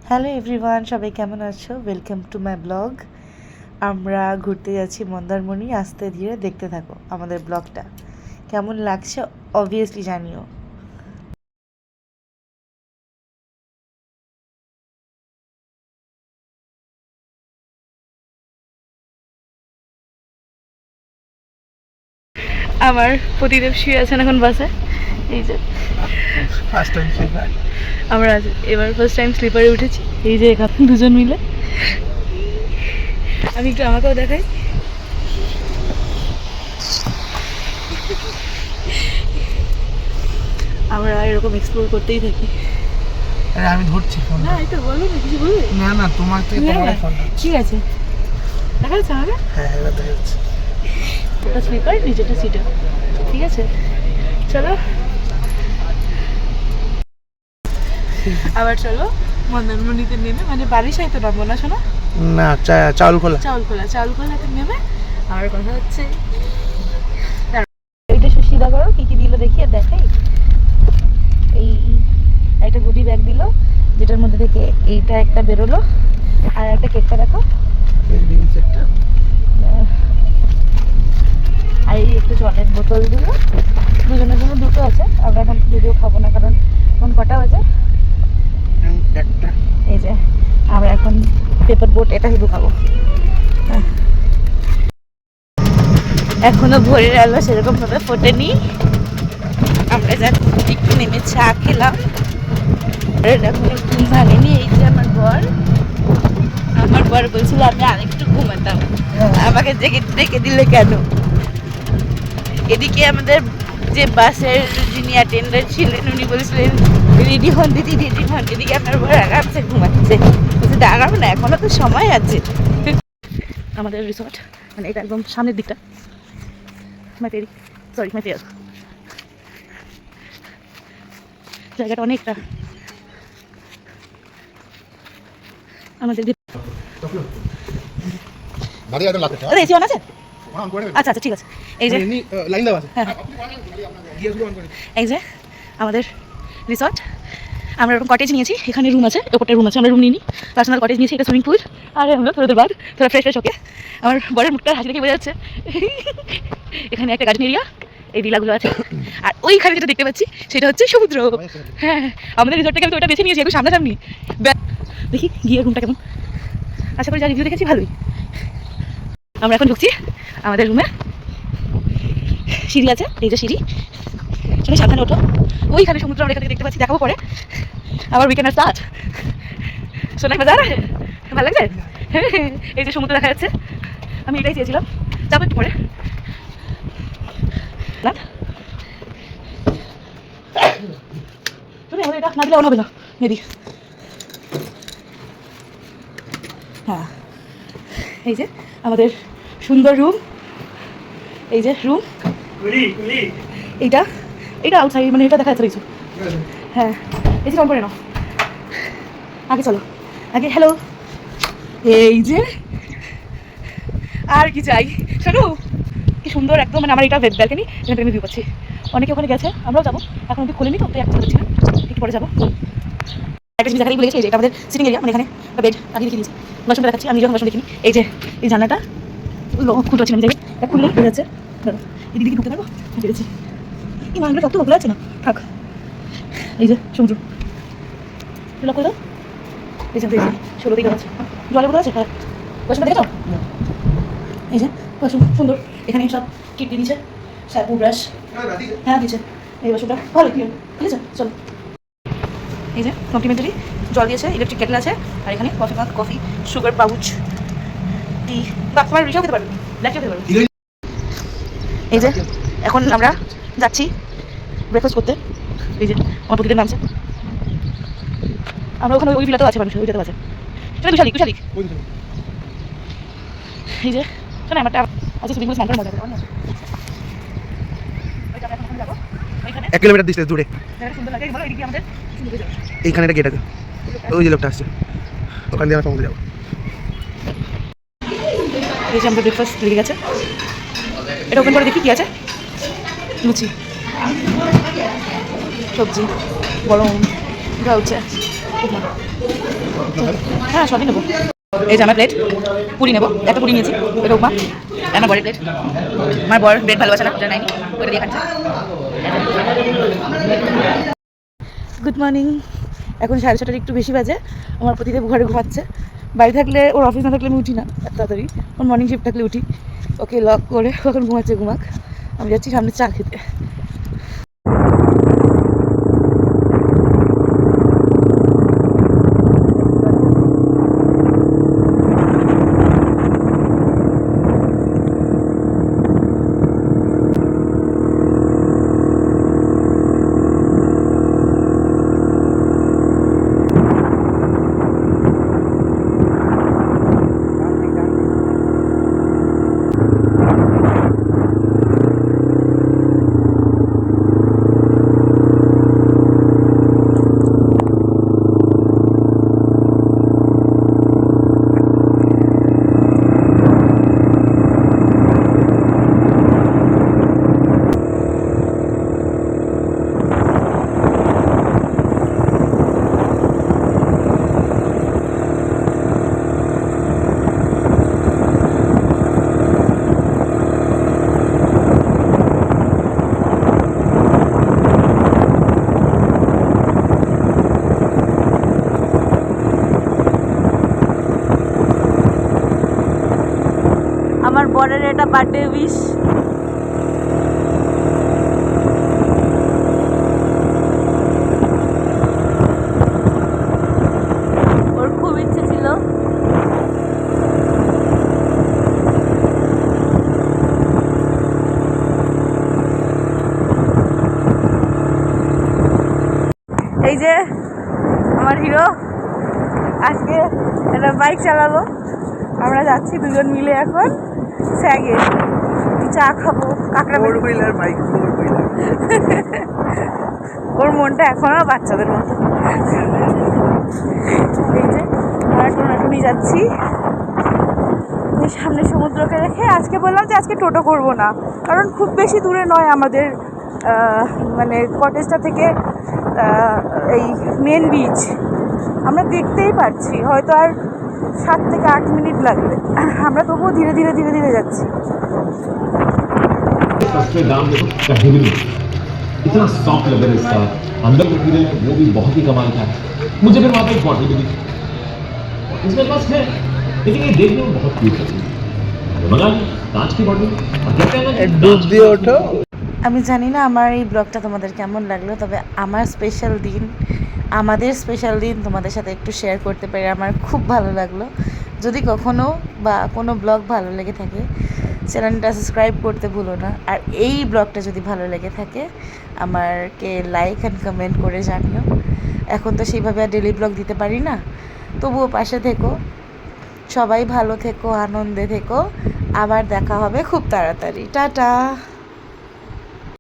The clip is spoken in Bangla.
হ্যালো এভরিওয়ান, সবাই কেমন আছো? Welcome to my blog. আমরা ঘুরতে যাচ্ছি মন্দারমণি। আস্তে ধীরে দেখতে থাকো আমাদের ব্লগটা। কেমন লাগছে অবভিয়াসলি জানিও। আমার প্রতিদেব শুয়ে আছেন এখন বাসে। এই যে ফার্স্ট টাইম স্লিপার। আমরা এবার ফার্স্ট টাইম স্লিপারে উঠেছি। এই যে এখানে দুজন মিলে। আমি একটু আমাকেও দেখাই। আমরা এরকম এক্সপ্লোর করতেই থাকি। আরে আমি ধরছি ফোন। না একটু বলো না, কিছু বলবে? না না, তোমার থেকে তোমার ফোন। ঠিক আছে, দেখা যাচ্ছে আমাকে। হ্যাঁ এবার দেখা যাচ্ছে। ওটা স্লিপার, নিচেটা সিটে। ঠিক আছে, চলো আবার চলো মন্দারমণিতে নেমে, মানে বারিশাই তো নামবো না শোনা? না চাউলখোলা। চাউলখোলাতে নেমে আমার কথা হচ্ছে এইটা সুশিদা করো, কি কি দিল দেখি আর দেখাই। এই একটা গুডি ব্যাগ দিল, যেটার মধ্যে থেকে এইটা একটা বেরোলো, আর একটা কেকটা দেখো, আর এই একটা জলের বোতল দিল। দুজনের জন্য দুটো আছে। আমরা এখন যদিও খাবো না, কারণ এখন কটা বাজে। এই যে আমরা এখন পেপার বোট, এটা শুধু খাবো। এখনো ভোরের আলো সেরকম ভাবে ফোটেনি। আমরা যাচ্ছি একটু নেমে চা খেলাম। এখনো ঘুম ভাঙেনি। এই যে আমার বর বলছিল আমি আরেকটু ঘুমাতাম, আমাকে ডেকে দিলে কেন? এদিকে আমাদের যে বাসের যিনি অ্যাটেন্ডার ছিলেন উনি বলছিলেন রেডি হন দিদি, রেডি হন। এদিকে আপনার বর আরামসে ঘুমাচ্ছে। বলছে দাঁড়াবো না, এখনো তো সময় আছে। আমাদের রিসর্ট মানে এটা একদম সামনের দিকটা। মাই ফেয়ার জায়গাটা অনেকটা আমাদের। এসি অন আছে? আচ্ছা আচ্ছা ঠিক আছে। এই যে লাইন দেওয়া আছে। হ্যাঁ, এই যে আমাদের রিসর্ট। আমরা এরকম কটেজ নিয়েছি, এখানে রুম আছে, ওপরটা রুম আছে। আমরা রুম নিইনি, পার্সোনাল কটেজ নিয়েছি। এটা সুইমিং পুল। আর আমরা থোড়া বাদ থোড়া ফ্রেশ ওকে। আমার বরের মুখটা হাসি দেখে বোঝা যাচ্ছে। এখানে একটা গার্ডেন এরিয়া, এই ভিলাগুলো আছে। আর ওইখানে যেটা দেখতে পাচ্ছি সেটা হচ্ছে সমুদ্র। হ্যাঁ, আমাদের রিসর্টটাকে আমি তো ওটা বেছে নিয়েছি একটু সামনাসামনি। দেখি গিয়ে রুমটা কেমন। আশা করি যা রিভিউ দেখেছি ভালোই। আমরা এখন ঢুকছি আমাদের রুমে। সিঁড়ি আছে, এই যে সিঁড়ি, শুনে সাবধানে ওঠো। ওইখানে সমুদ্র আমরা এখান থেকে দেখতে পাচ্ছি, দেখাবো পরে। আবার উইকেন্ড স্টার্ট। শোনাই মজা না? ভালো লাগছে? এই যে সমুদ্র দেখা যাচ্ছে। আমি এটাই চেয়েছিলাম। যাবো একটু পরে। আমাদের এটা না দিলে অন হবে না মেবি। হ্যাঁ, এই যে আমাদের সুন্দর রুম। এই যে রুম, এইটা আউটসাইড, মানে এটা দেখা যাচ্ছে কিছু। হ্যাঁ, এসি কম করে নাও। আগে চলো, আগে হ্যালো। এই যে আর কি চাই শোনো, কি সুন্দর একদম। মানে আমার এটা ব্যালকনি, এখান থেকে আমি ভিউ পাচ্ছি। অনেকে ওখানে গেছে, আমরাও যাবো। এখন অব্দি খোলেনি তো, তাই এখন যাচ্ছি না, একটু পরে যাবো। একটা জিনিস দেখাই বলেছি, এটা আমাদের সিটিং এরিয়া, মানে এখানে বেড আগে দেখে দিয়েছি। বাসনটা দেখাচ্ছি, আমি যখন বাসন দেখিনি। এই যে এই জানলাটা খুলতে পারছি না, জায়গায় এটা খুললেই বোঝা যাচ্ছে। ধরো এদিকে কি ঢুকতে পারবো? পেরেছি। এই মানগুলো সব তো খোলা আছে না, থাক। এই যে সমুদ্র লক করে দাও। এই যে 16 দিকে আছে, জলের বোতল আছে। হ্যাঁ, বাসনটা দেখেছো? এই যে বাসন সুন্দর, এখানে সব কিট দিয়ে দিয়েছে, শ্যাম্পু ব্রাশ। হ্যাঁ দিয়েছে। এই বাসনটা ভালো, ঠিক আছে চলো। এই যে কমপ্লিমেন্টারি জল দিয়েছে, ইলেকট্রিক কেটল আছে। আর এখানে কফি মাগ, কফি, সুগার পাউচ, টি বা তোমার রিচাও খেতে পারবে, ব্ল্যাক টিও খেতে পারবে। এই যে এখন আমরা যাচ্ছি ব্রেকফাস্ট করতে। এই যে আমার প্রতিদিন নামছে। আমরা ওখানে ওই ভিলাতেও আছে, মানুষ ওইটাতেও আছে। সেটা বিশালিক। এই যে শোনা আমারটা আছে, সুইমিং পুল স্নান করে মজা করে। 1 কিলোমিটার ডিস্টেন্স দূরে। সুন্দর লাগে বলো, এদিকে আমাদের সুন্দর যাবে। এইখানে একটা গেট আছে, ওই যে লোকটা আসছে, ওখান দিয়ে আমরা সমুদ্রে যাবো। এই যে আমাদের ব্রেকফাস্ট লেগে গেছে। এটা ওপেন করে দেখি কি আছে। লুচি, সবজি, গরম, এটা হচ্ছে উপমা। হ্যাঁ সবই নেবো। এই যে আমার প্লেট পুরি নেবো, একটা পুরি নিয়েছি, এটা উপমা। আমার বরের প্লেট, আমার বর ব্রেড ভালোবাসে না, ওটা নেয়নি, ওটা দিয়ে খাচ্ছে। Good morning. এখন 6:30 একটু বেশি বাজে। আমার প্রতিদেব ঘরে ঘুমাচ্ছে। বাড়ি থাকলে ওর অফিস না থাকলে আমি উঠি না এত তাড়াতাড়ি, ওর মর্নিং শিফট থাকলে উঠি। ওকে লক করে এখন ঘুমাচ্ছে, ঘুমাক। আমি যাচ্ছি সামনে চা খেতে। আমার বরের এটা বার্থডে উইশ। ওর খুব ইচ্ছে ছিল। এই যে আমার হিরো আজকে একটা বাইক চালালো। আমরা যাচ্ছি দুজন মিলে এখন স্যাগে চা খাবো, কাঁকড়া বাইক ওর মনটা এখনো বাচ্চাদের মতো। এই যে আমরা টোনাটুনি যাচ্ছি, এই সামনে সমুদ্রকে রেখে। আজকে বললাম যে আজকে টোটো করবো না, কারণ খুব বেশি দূরে নয় আমাদের মানে কটেজটা থেকে এই মেন বিচ আমরা দেখতেই পাচ্ছি। হয়তো আর 7 থেকে 8 মিনিট লাগবে। আমরা তবুও ধীরে ধীরে ধীরে ধীরে যাচ্ছি। सस्ते दाम देखो कहीं भी नहीं, इतना सॉफ्ट लेदर है इसका, अंदर मटेरियल वो भी बहुत ही कमाल का है। मुझे फिर वहाँ पे एक बॉटल भी दिखी, इसमें बस है, लेकिन ये देखने में बहुत क्यूट है। तो मंगा ली कांच की बॉटल और कहते हैं ना कि ডুব দিয়ে ওঠো। আমি জানি না আমার এই ব্লগটা তোমাদের কেমন লাগলো, তবে আমার স্পেশাল দিন, আমাদের স্পেশাল দিন তোমাদের সাথে একটু শেয়ার করতে পেরে আমার খুব ভালো লাগলো। যদি কখনো বা কোনো ব্লগ ভালো লেগে থাকে চ্যানেলটা সাবস্ক্রাইব করতে ভুলো না। আর এই ব্লগটা যদি ভালো লেগে থাকে আমাকে লাইক অ্যান্ড কমেন্ট করে জানিও। এখন তো সেইভাবে আর ডেলি ব্লগ দিতে পারি না, তবুও পাশে থেকো। সবাই ভালো থেকো, আনন্দে থেকো। আবার দেখা হবে খুব তাড়াতাড়ি। টাটা।